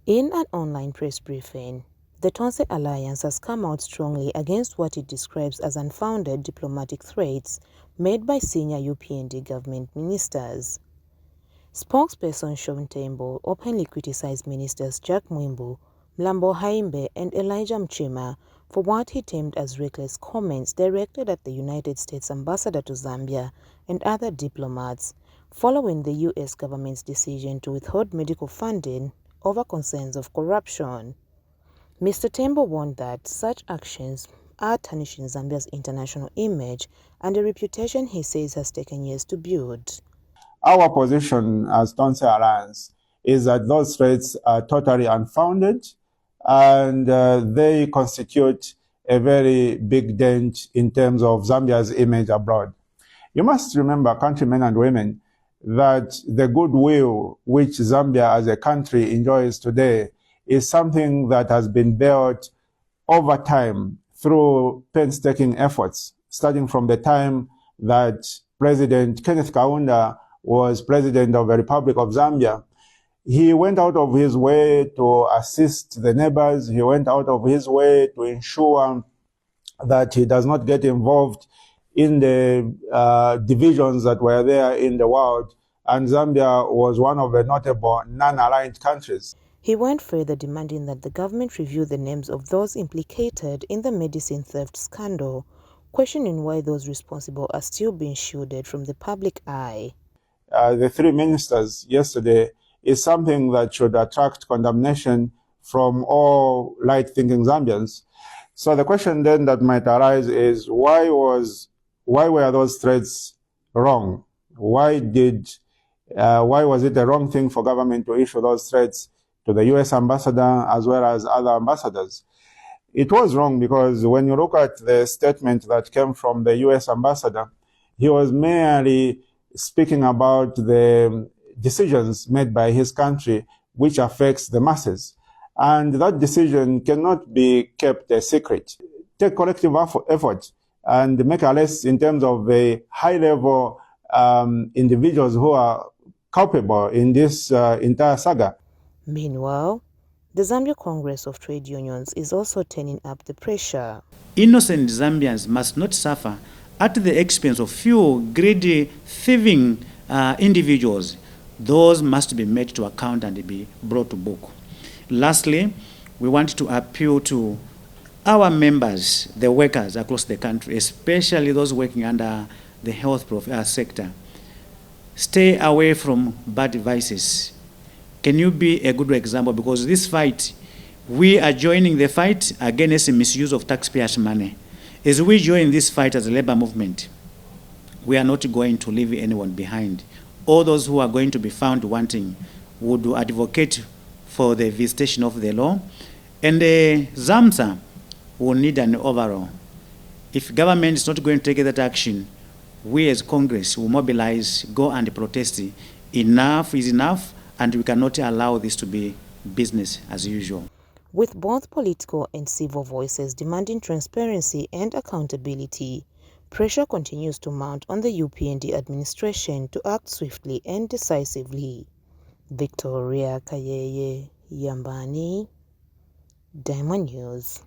In an online press briefing, the Tonse Alliance has come out strongly against what it describes as unfounded diplomatic threats made by senior UPND government ministers. Spokesperson Tembo openly criticized Ministers Jack Mwiimbu, Mulambo Haimbe and Elijah Muchima for what he termed as reckless comments directed at the United States ambassador to Zambia and other diplomats, following the U.S. government's decision to withhold medical funding over concerns of corruption. Mr. Tembo warned that such actions are tarnishing Zambia's international image and a reputation he says has taken years to build. Our position as Tonse Alliance is that those threats are totally unfounded and they constitute a very big dent in terms of Zambia's image abroad. You must remember, countrymen and women, that the goodwill which Zambia as a country enjoys today is something that has been built over time through painstaking efforts, starting from the time that President Kenneth Kaunda was president of the Republic of Zambia. He went out of his way to assist the neighbors. He went out of his way to ensure that he does not get involved in the divisions that were there in the world. And Zambia was one of the notable non-aligned countries. He went further, demanding that the government review the names of those implicated in the medicine theft scandal, questioning why those responsible are still being shielded from the public eye. The three ministers yesterday is something that should attract condemnation from all right-thinking Zambians. So the question then that might arise is why were those threats wrong? Why was it the wrong thing for government to issue those threats to the U.S. ambassador as well as other ambassadors? It was wrong because when you look at the statement that came from the U.S. ambassador, he was merely speaking about the decisions made by his country which affects the masses. And that decision cannot be kept a secret. Take collective effort and make a list in terms of the high-level individuals who are culpable in this entire saga. Meanwhile, the Zambia Congress of Trade Unions is also turning up the pressure. Innocent Zambians must not suffer at the expense of few greedy, thieving individuals. Those must be made to account and be brought to book. Lastly, we want to appeal to our members, the workers across the country, especially those working under the health sector. Stay away from bad vices. Can you be a good example? Because this fight, we are joining the fight against the misuse of taxpayers' money. As we join this fight as a labor movement, we are not going to leave anyone behind. All those who are going to be found wanting would advocate for the visitation of the law, and the ZAMSA will need an overhaul. If government is not going to take that action, we as Congress will mobilize, go and protest. Enough is enough, and we cannot allow this to be business as usual. With both political and civil voices demanding transparency and accountability, pressure continues to mount on the UPND administration to act swiftly and decisively. Victoria Kayeye Yambani, Diamond News.